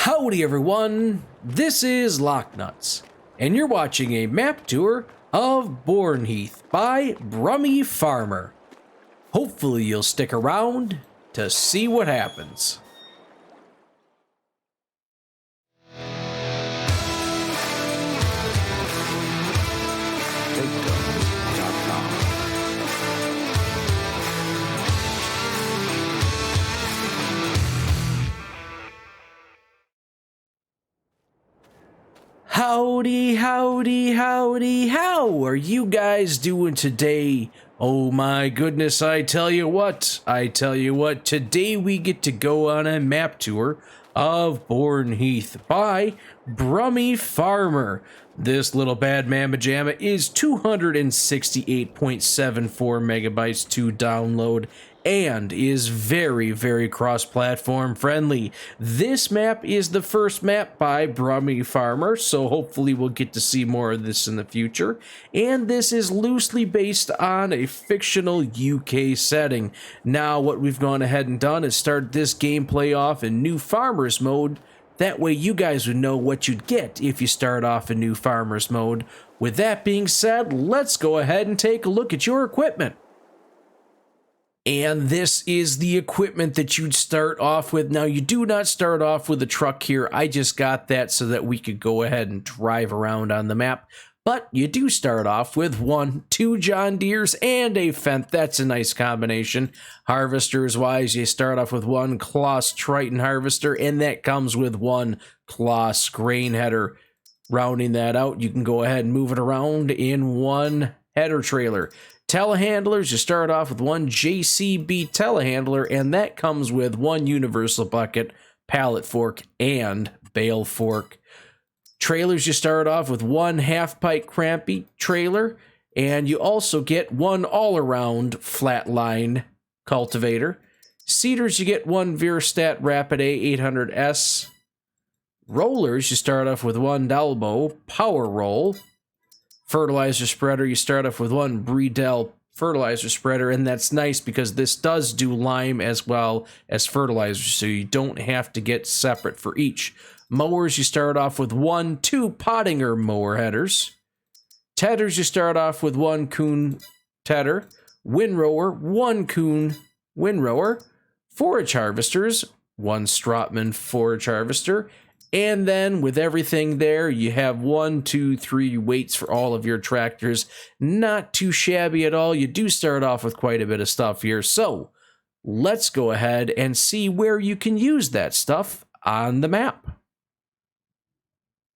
Howdy everyone, this is LockNutz, and you're watching a map tour of Bourneheath by BrummieFarmer. Hopefully you'll stick around to see what happens. Howdy, howdy, howdy, how are you guys doing today? Oh my goodness, I tell you what, today we get to go on a map tour of Bourneheath by BrummieFarmer. This little bad mamma jamma is 268.74 megabytes to download and is very, very cross-platform friendly. This map is the first map by BrummieFarmer, so hopefully we'll get to see more of this in the future. And this is loosely based on a fictional UK setting. Now, what we've gone ahead and done is start this gameplay off in New Farmers mode. That way you guys would know what you'd get if you start off in New Farmers mode. With that being said, let's go ahead and take a look at your equipment. And this is the equipment that you'd start off with. Now, you do not start off with a truck here. I just got that so that we could go ahead and drive around on the map. But you do start off with two John Deeres and a Fendt. That's a nice combination. Harvesters-wise, you start off with one Kloss Triton harvester, and that comes with one Kloss grain header. Rounding that out, you can go ahead and move it around in one header trailer. Telehandlers, you start off with one JCB telehandler, and that comes with one universal bucket, pallet fork, and bale fork. Trailers, you start off with one half-pipe crampy trailer, and you also get one all-around flatline cultivator. Seeders, you get one Veerstat Rapid A800S. Rollers, you start off with one Dalbo Power Roll. Fertilizer spreader, you start off with one Bredel fertilizer spreader, and that's nice because this does do lime as well as fertilizer, so you don't have to get separate for each. Mowers, you start off with two Pottinger mower headers. Tedders, you start off with one Kuhn tedder. Windrower, one Kuhn windrower. Forage harvesters, one Strotman forage harvester. And then with everything there, you have 1, 2, 3 weights for all of your tractors. Not too shabby at all. You do start off with quite a bit of stuff here. So let's go ahead and see where you can use that stuff on the map.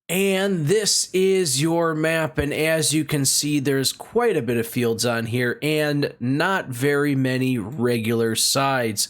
And this is your map, and as you can see, there's quite a bit of fields on here and not very many regular sides.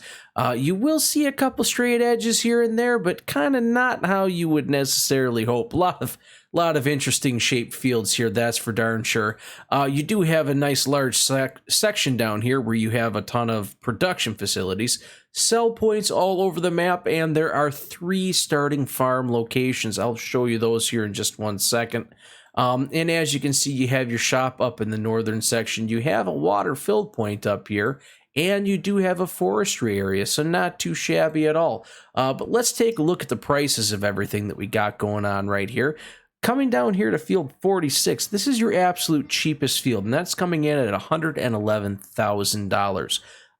You will see a couple straight edges here and there, but kind of not how you would necessarily hope. A lot of interesting shaped fields here, that's for darn sure. You do have a nice large section down here where you have a ton of production facilities, sell points all over the map, and there are 3 starting farm locations. I'll show you those here in just 1 second. And as you can see, you have your shop up in the northern section. You have a water fill point up here, and you do have a forestry area, so not too shabby at all. But let's take a look at the prices of everything that we got going on right here. Coming down here to field 46, this is your absolute cheapest field, and that's coming in at $111,000.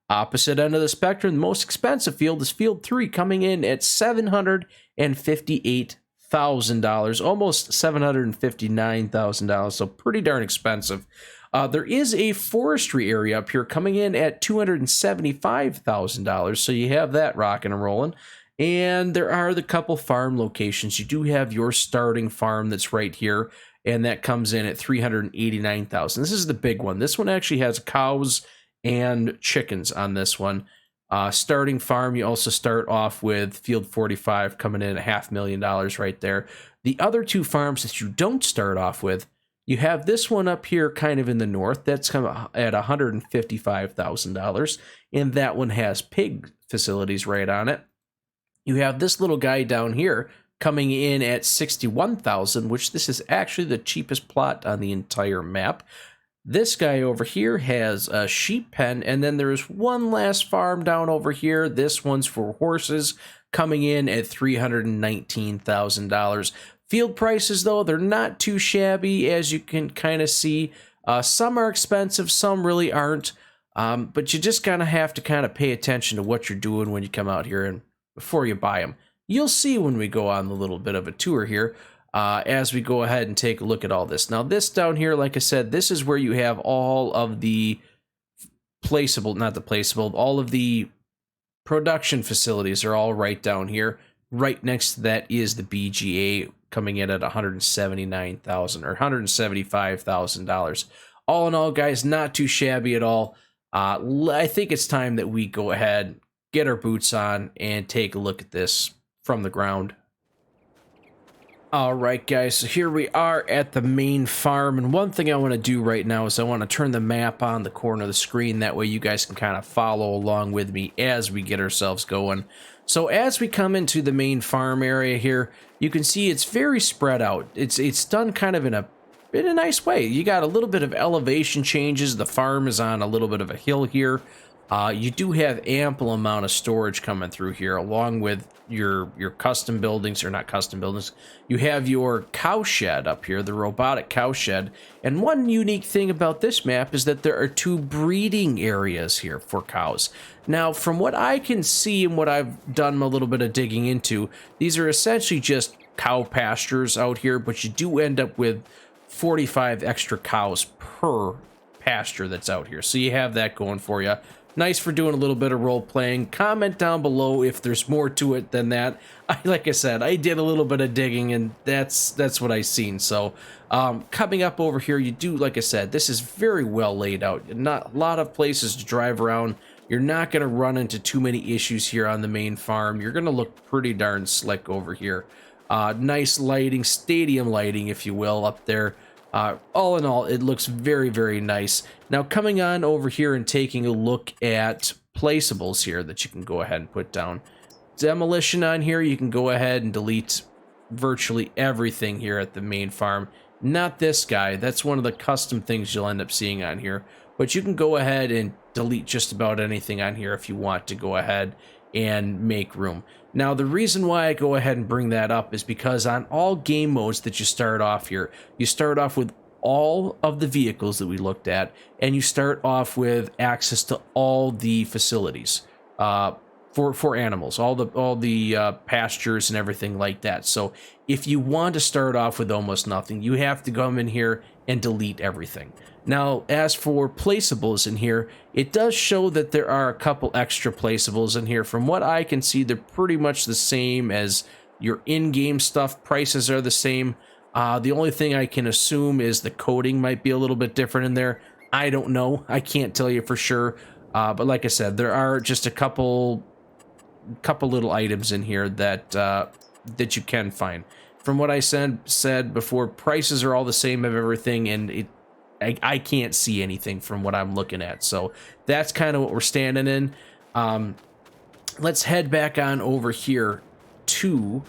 Opposite end of the spectrum, the most expensive field is field 3, coming in at $758,000, almost $759,000, so pretty darn expensive. There is a forestry area up here coming in at $275,000, so you have that rocking and rolling. And there are the couple farm locations. You do have your starting farm that's right here, and that comes in at $389,000. This is the big one. This one actually has cows and chickens on this one. Starting farm, you also start off with field 45 coming in at $500,000 right there. The other 2 farms that you don't start off with, you have this one up here kind of in the north. That's come at $155,000, and that one has pig facilities right on it. You have this little guy down here coming in at $61,000, which this is actually the cheapest plot on the entire map. This guy over here has a sheep pen, and then there's one last farm down over here. This one's for horses, coming in at $319,000. Field prices, though, they're not too shabby, as you can kind of see. Some are expensive, some really aren't, but you just kind of have to kind of pay attention to what you're doing when you come out here and before you buy them. You'll see when we go on a little bit of a tour here. As we go ahead and take a look at all this. Now, this down here, like I said, this is where you have all of the all of the production facilities are all right down here. Right next to that is the BGA, coming in at $179,000 or $175,000. All in all, guys, not too shabby at all. I think it's time that we go ahead, get our boots on, and take a look at this from the ground. All right, guys, so here we are at the main farm, and one thing I want to do right now is I want to turn the map on the corner of the screen. That way you guys can kind of follow along with me as we get ourselves going. So as we come into the main farm area here, you can see it's very spread out. It's done kind of in a nice way. You got a little bit of elevation changes. The farm is on a little bit of a hill here. You do have ample amount of storage coming through here, along with your custom buildings, or not custom buildings. You have your cow shed up here, the robotic cow shed. And one unique thing about this map is that there are 2 breeding areas here for cows. Now, from what I can see and what I've done a little bit of digging into, these are essentially just cow pastures out here, but you do end up with 45 extra cows per pasture that's out here. So you have that going for you. Nice for doing a little bit of role playing. Comment down below if there's more to it than that. Like I said, I did a little bit of digging, and that's what I seen. So coming up over here, you do, like I said, this is very well laid out. Not a lot of places to drive around. You're not going to run into too many issues here on the main farm. You're going to look pretty darn slick over here. Nice lighting, stadium lighting, if you will, up there. All in all, it looks very, very nice. Now, coming on over here and taking a look at placeables here that you can go ahead and put down. Demolition on here, you can go ahead and delete virtually everything here at the main farm. Not this guy. That's one of the custom things you'll end up seeing on here. But you can go ahead and delete just about anything on here if you want to go ahead and make room. Now, the reason why I go ahead and bring that up is because on all game modes that you start off here, you start off with all of the vehicles that we looked at, and you start off with access to all the facilities for animals, all the pastures and everything like that. So if you want to start off with almost nothing, you have to come in here and delete everything. Now, as for placeables in here, it does show that there are a couple extra placeables in here. From what I can see, they're pretty much the same as your in-game stuff. Prices are the same. The only thing I can assume is the coding might be a little bit different in there. I don't know. I can't tell you for sure. But like I said, there are just a couple little items in here that that you can find. From what I said before, prices are all the same of everything, and I can't see anything from what I'm looking at. So that's kind of what we're standing in. Let's head back on over here to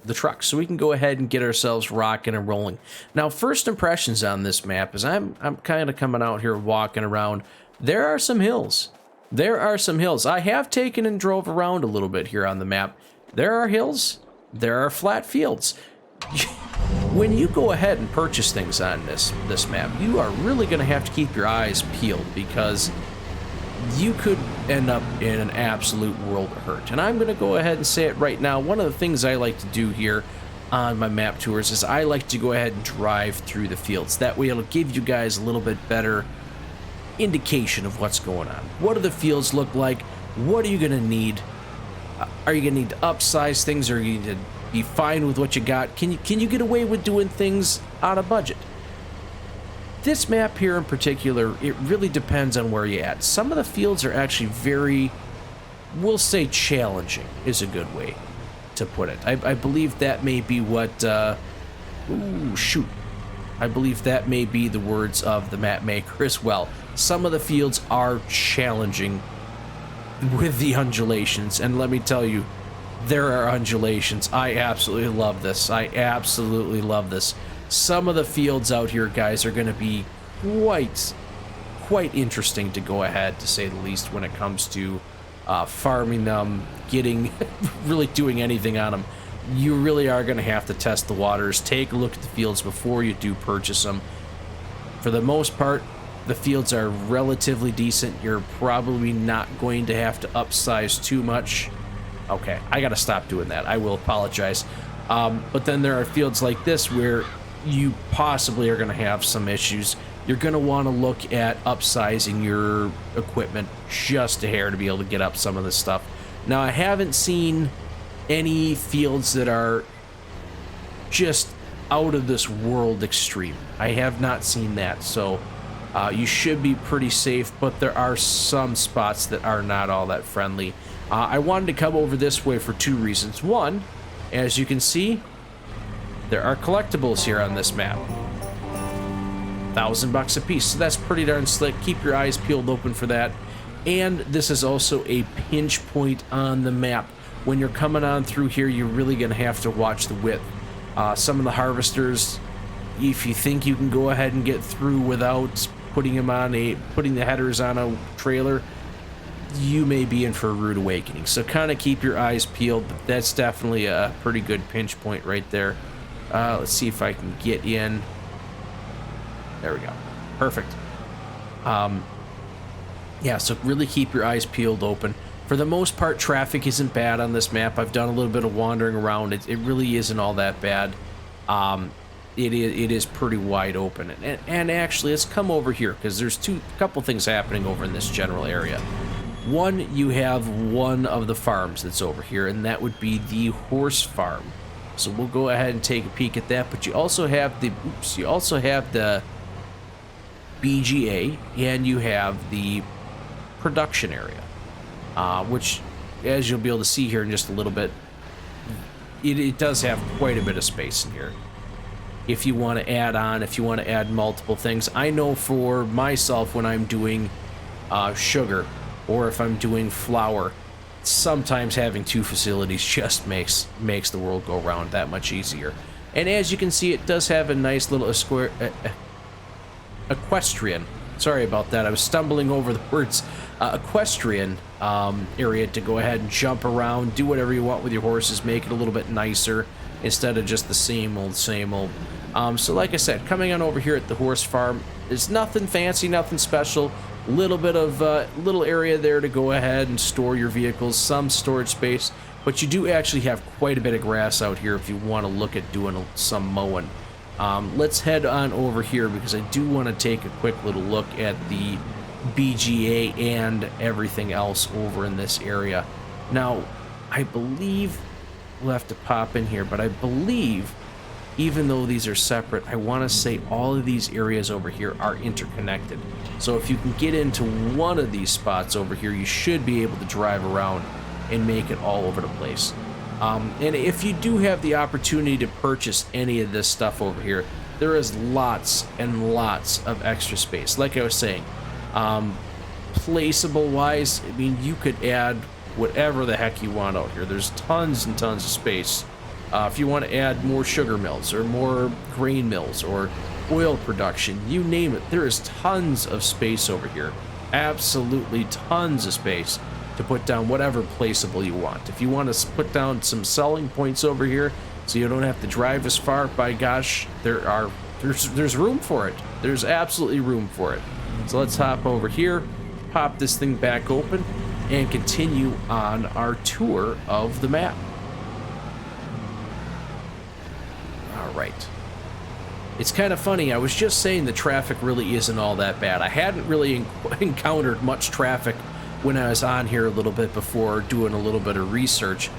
the truck so we can go ahead and get ourselves rocking and rolling. Now, first impressions on this map is I'm kind of coming out here walking around. There are some hills. There are some hills. I have taken and drove around a little bit here on the map. There are hills. There are flat fields. When you go ahead and purchase things on this map, you are really going to have to keep your eyes peeled, because you could end up in an absolute world of hurt. And I'm going to go ahead and say it right now. One of the things I like to do here on my map tours is I like to go ahead and drive through the fields. That way it'll give you guys a little bit better indication of what's going on. What do the fields look like? What are you going to need? Are you going to need to upsize things, or are you going to be fine with what you got? Can you get away with doing things on a budget? This map here in particular, it really depends on where you're at. Some of the fields are actually very, we'll say challenging is a good way to put it. I believe that may be what, ooh, shoot. I believe that may be the words of the map maker as well. Some of the fields are challenging with the undulations, and let me tell you, there are undulations. I absolutely love this. I absolutely love this. Some of the fields out here, guys, are going to be quite interesting to go ahead, to say the least, when it comes to farming them, getting really doing anything on them. You really are going to have to test the waters, take a look at the fields before you do purchase them. For the most part, the fields are relatively decent. You're probably not going to have to upsize too much. Okay, I gotta stop doing that. I will apologize. But then there are fields like this where you possibly are gonna have some issues. You're gonna want to look at upsizing your equipment just a hair to be able to get up some of this stuff. Now, I haven't seen any fields that are just out of this world extreme. I have not seen that, so you should be pretty safe, but there are some spots that are not all that friendly. I wanted to come over this way for two reasons. One, as you can see, there are collectibles here on this map. $1,000 a piece, so that's pretty darn slick. Keep your eyes peeled open for that. And this is also a pinch point on the map. When you're coming on through here, you're really going to have to watch the width. Some of the harvesters, if you think you can go ahead and get through without putting the headers on a trailer, you may be in for a rude awakening. So kind of keep your eyes peeled. But that's definitely a pretty good pinch point right there. Let's see if I can get in. There we go. Perfect. Yeah, so really keep your eyes peeled open. For the most part, traffic isn't bad on this map. I've done a little bit of wandering around. It really isn't all that bad. It is pretty wide open. And actually, let's come over here, because there's a couple things happening over in this general area. One, you have one of the farms that's over here, and that would be the horse farm. So we'll go ahead and take a peek at that. But you also have the BGA, and you have the production area, which, as you'll be able to see here in just a little bit, it does have quite a bit of space in here. If you want to add multiple things. I know for myself, when I'm doing sugar, or if I'm doing flour, sometimes having two facilities just makes the world go round that much easier. And as you can see, it does have a nice little equestrian. Sorry about that. I was stumbling over the words. Equestrian area to go ahead and jump around, do whatever you want with your horses, make it a little bit nicer instead of just the same old, same old. So like I said, coming on over here at the horse farm, there's nothing fancy, nothing special. Little bit of little area there to go ahead and store your vehicles, some storage space, but you do actually have quite a bit of grass out here if you want to look at doing some mowing. Let's head on over here, because I do want to take a quick little look at the BGA and everything else over in this area. Now, I believe we'll have to pop in here, but I believe, even though these are separate, I want to say all of these areas over here are interconnected. So if you can get into one of these spots over here, you should be able to drive around and make it all over the place. And if you do have the opportunity to purchase any of this stuff over here, there is lots and lots of extra space. Like I was saying, placeable wise, I mean, you could add whatever the heck you want out here. There's tons and tons of space. If you want to add more sugar mills or more grain mills or oil production, you name it, there is tons of space over here. Absolutely tons of space to put down whatever placeable you want. If you want to put down some selling points over here so you don't have to drive as far, by gosh, there's room for it. There's absolutely room for it. So let's hop over here, pop this thing back open, and continue on our tour of the map. All right. It's kind of funny, I was just saying the traffic really isn't all that bad. I hadn't really encountered much traffic when I was on here a little bit before, doing a little bit of research.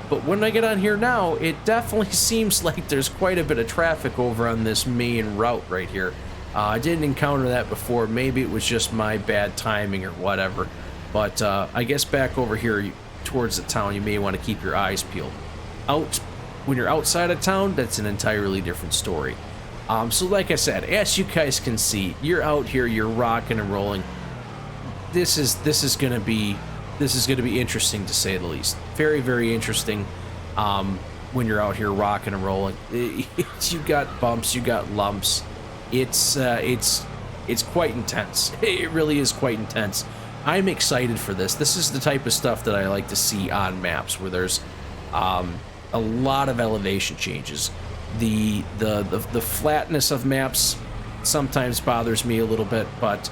But when I get on here now, it definitely seems like there's quite a bit of traffic over on this main route right here. I didn't encounter that before. Maybe it was just my bad timing or whatever. But I guess back over here towards the town, you may want to keep your eyes peeled. When you're outside of town, that's an entirely different story. So like I said, as you guys can see, you're out here, you're rocking and rolling. This is gonna be interesting, to say the least. Very, very interesting. When you're out here rocking and rolling, you got bumps, you got lumps. It's It's quite intense. It really is quite intense. I'm excited for this. This is the type of stuff that I like to see on maps where there's a lot of elevation changes. The flatness of maps sometimes bothers me a little bit, but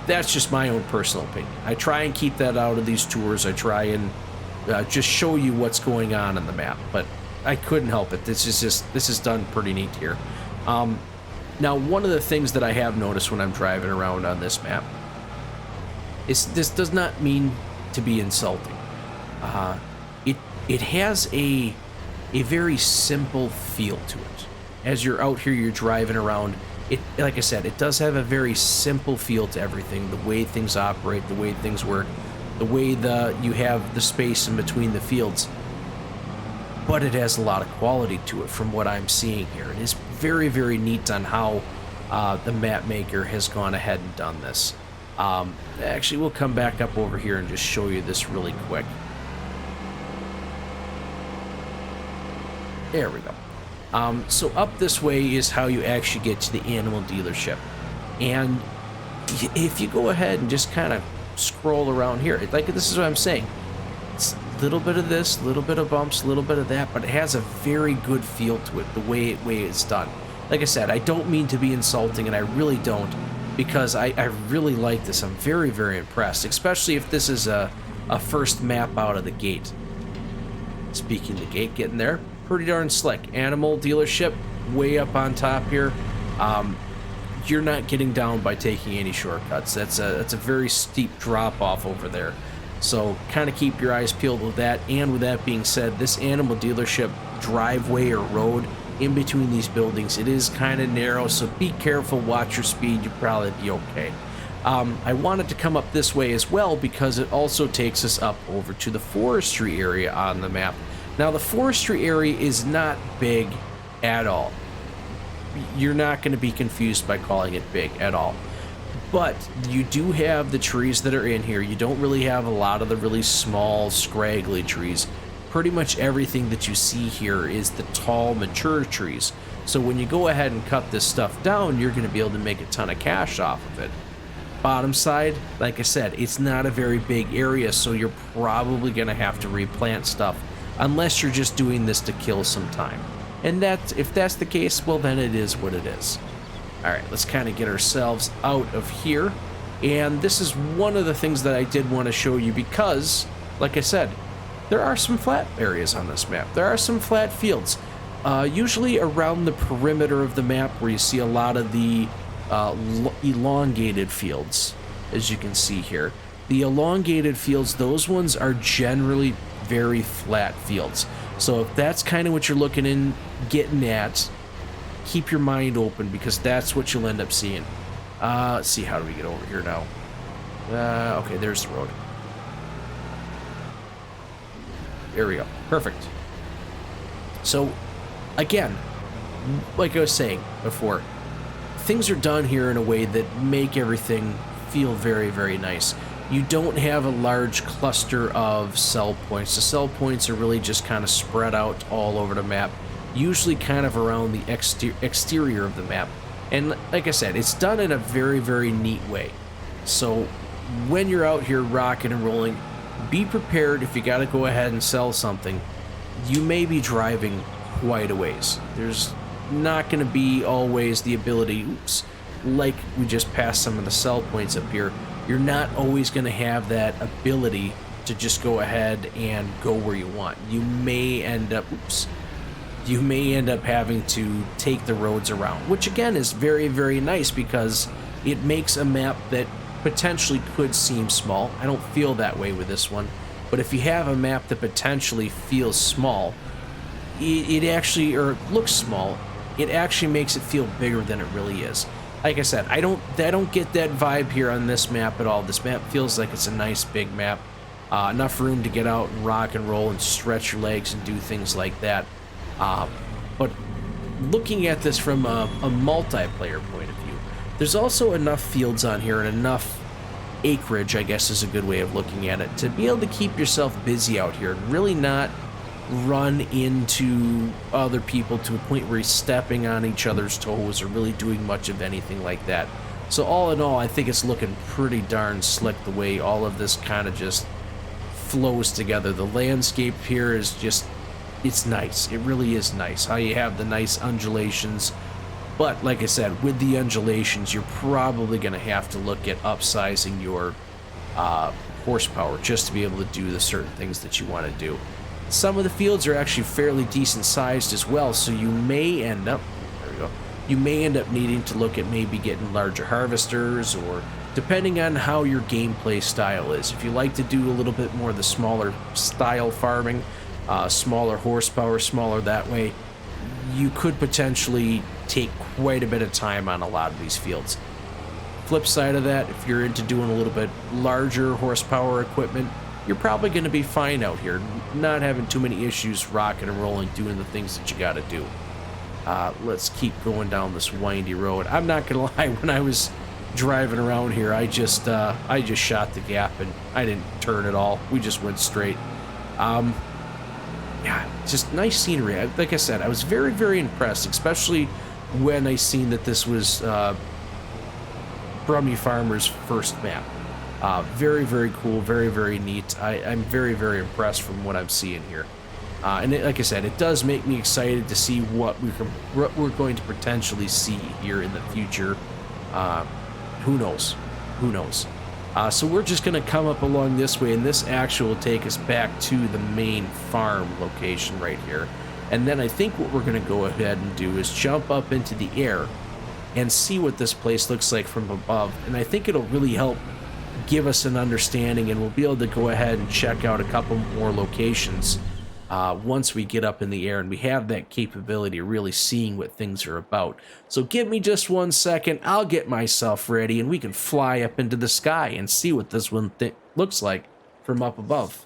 that's just my own personal opinion. I try and keep that out of these tours. I try and just show you what's going on in the map, but I couldn't help it. This is done pretty neat here. Now, one of the things that I have noticed when I'm driving around on this map is this does not mean to be insulting. It has a very simple feel to it. As you're out here, you're driving around. Like I said, it does have a very simple feel to everything. The way things operate, the way things work, the way you have the space in between the fields. But it has a lot of quality to it from what I'm seeing here. It is very, very neat on how the map maker has gone ahead and done this. Actually, we'll come back up over here and just show you this really quick. There we go. So up this way is how you actually get to the animal dealership. And if you go ahead and just kind of scroll around here, like this is what I'm saying. It's a little bit of this, a little bit of bumps, a little bit of that, but it has a very good feel to it, the way it's done. Like I said, I don't mean to be insulting, and I really don't, because I really like this. I'm very, very impressed, especially if this is a first map out of the gate. Speaking of the gate, getting there, pretty darn slick. Animal dealership, way up on top here. You're not getting down by taking any shortcuts. That's a very steep drop off over there. So kind of keep your eyes peeled with that. And with that being said, this animal dealership driveway or road in between these buildings, it is kind of narrow, so be careful, watch your speed, you'll probably be okay. I wanted to come up this way as well because it also takes us up over to the forestry area on the map. Now, the forestry area is not big at all. You're not going to be confused by calling it big at all. But you do have the trees that are in here. You don't really have a lot of the really small, scraggly trees. Pretty much everything that you see here is the tall, mature trees. So when you go ahead and cut this stuff down, you're going to be able to make a ton of cash off of it. Bottom side, like I said, it's not a very big area, so you're probably going to have to replant stuff unless you're just doing this to kill some time. And if that's the case, well, then it is what it is. All right, let's kind of get ourselves out of here. And this is one of the things that I did want to show you because, like I said, there are some flat areas on this map. There are some flat fields, usually around the perimeter of the map where you see a lot of the elongated fields, as you can see here. The elongated fields, those ones are generally very flat fields. So if that's kind of what you're getting at, keep your mind open because that's what you'll end up seeing. Let's see, how do we get over here now? Okay, there's the road. There we go. Perfect. So, again, like I was saying before, things are done here in a way that make everything feel very, very nice. You don't have a large cluster of sell points. The sell points are really just kind of spread out all over the map, usually kind of around the exterior of the map. And like I said, it's done in a very, very neat way. So when you're out here rocking and rolling, be prepared if you got to go ahead and sell something. You may be driving quite a ways. There's not going to be always the ability, like we just passed some of the sell points up here, you're not always going to have that ability to just go ahead and go where you want. You may end up, having to take the roads around, which again is very, very nice because it makes a map that potentially could seem small. I don't feel that way with this one, but if you have a map that potentially feels small, it actually, or looks small, it actually makes it feel bigger than it really is. Like I said, I don't get that vibe here on this map at all. This map feels like it's a nice big map, enough room to get out and rock and roll and stretch your legs and do things like that. But looking at this from a multiplayer point of view, there's also enough fields on here and enough acreage, I guess is a good way of looking at it, to be able to keep yourself busy out here and really not run into other people to a point where you're stepping on each other's toes or really doing much of anything like that. So all in all, I think it's looking pretty darn slick the way all of this kind of just flows together. The landscape here is just, it's nice. It really is nice how you have the nice undulations. But like I said, with the undulations, you're probably going to have to look at upsizing your horsepower just to be able to do the certain things that you want to do. Some of the fields are actually fairly decent sized as well, so you may end up, there we go, you may end up needing to look at maybe getting larger harvesters, or depending on how your gameplay style is. If you like to do a little bit more of the smaller style farming, smaller horsepower, smaller that way, you could potentially take quite a bit of time on a lot of these fields. Flip side of that, if you're into doing a little bit larger horsepower equipment, you're probably going to be fine out here, not having too many issues rocking and rolling, doing the things that you got to do. Let's keep going down this windy road. I'm not going to lie, when I was driving around here, I just shot the gap and I didn't turn at all. We just went straight. Yeah, just nice scenery. Like I said, I was very, very impressed, especially when I seen that this was BrummieFarmer's first map. Very, very cool, very, very neat. I'm very, very impressed from what I'm seeing here. Like I said, it does make me excited to see what we're going to potentially see here in the future. Who knows? Who knows? So we're just going to come up along this way, and this actually will take us back to the main farm location right here. And then I think what we're going to go ahead and do is jump up into the air and see what this place looks like from above. And I think it'll really help give us an understanding, and we'll be able to go ahead and check out a couple more locations once we get up in the air and we have that capability of really seeing what things are about. So give me just 1 second, I'll get myself ready, and we can fly up into the sky and see what this one looks like from up above.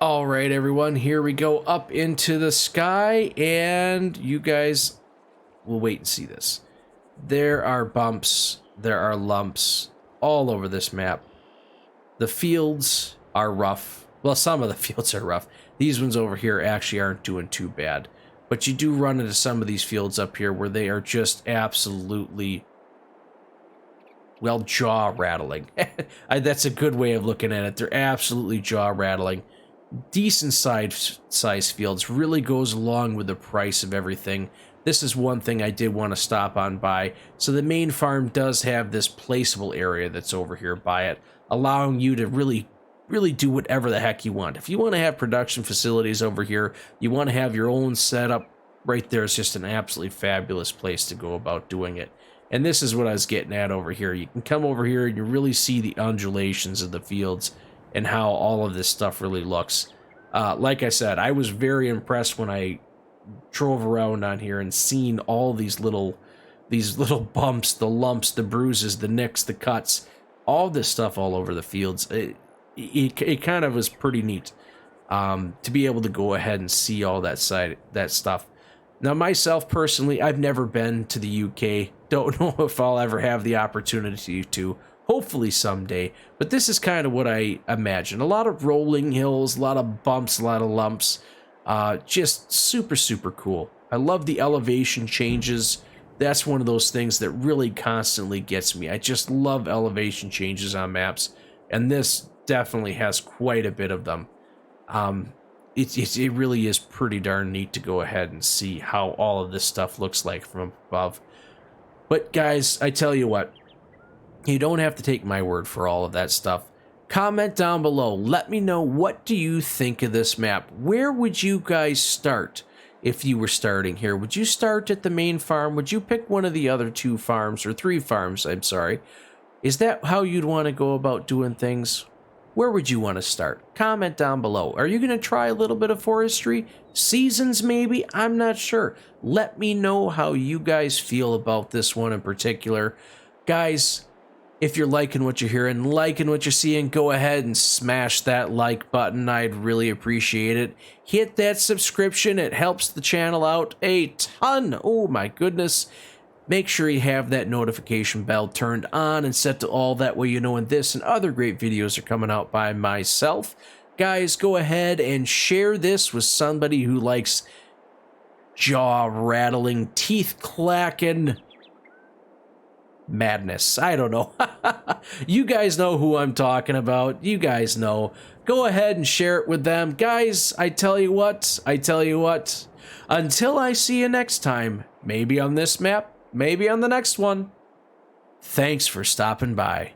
All right, everyone, here we go up into the sky, and you guys will wait and see this. There are bumps, there are lumps all over this map. The fields are rough. Well, some of the fields are rough. These ones over here actually aren't doing too bad. But you do run into some of these fields up here where they are just absolutely, well, jaw-rattling. That's a good way of looking at it. They're absolutely jaw-rattling. Decent size fields really goes along with the price of everything. This is one thing I did want to stop on by. So the main farm does have this placeable area that's over here by it, allowing you to really do whatever the heck you want. If you want to have production facilities over here, you want to have your own setup, right there is just an absolutely fabulous place to go about doing it. And this is what I was getting at over here. You can come over here and you really see the undulations of the fields and how all of this stuff really looks. Like I said, I was very impressed when I drove around on here and seen all these little bumps, the lumps, the bruises, the nicks, the cuts, all this stuff all over the fields. It kind of was pretty neat to be able to go ahead and see all that stuff. Now, myself personally, I've never been to the UK. Don't know if I'll ever have the opportunity to. Hopefully someday. But this is kind of what I imagine. A lot of rolling hills, a lot of bumps, a lot of lumps. Just super, super cool. I love the elevation changes. That's one of those things that really constantly gets me. I just love elevation changes on maps. And this definitely has quite a bit of them. It really is pretty darn neat to go ahead and see how all of this stuff looks like from above. But guys, I tell you what, you don't have to take my word for all of that stuff. Comment down below. Let me know, what do you think of this map? Where would you guys start if you were starting here? Would you start at the main farm? Would you pick one of the other 2 farms, or 3 farms, I'm sorry? Is that how you'd want to go about doing things? Where would you want to start? Comment down below. Are you going to try a little bit of forestry? Seasons maybe? I'm not sure. Let me know how you guys feel about this one in particular. Guys, if you're liking what you're hearing, liking what you're seeing, go ahead and smash that like button. I'd really appreciate it. Hit that subscription. It helps the channel out a ton. Oh my goodness. Make sure you have that notification bell turned on and set to all. That way you know when this and other great videos are coming out by myself. Guys, go ahead and share this with somebody who likes jaw rattling, teeth clacking madness. I don't know. You guys know who I'm talking about. You guys know. Go ahead and share it with them. Guys, I tell you what. Until I see you next time, maybe on this map, maybe on the next one, thanks for stopping by.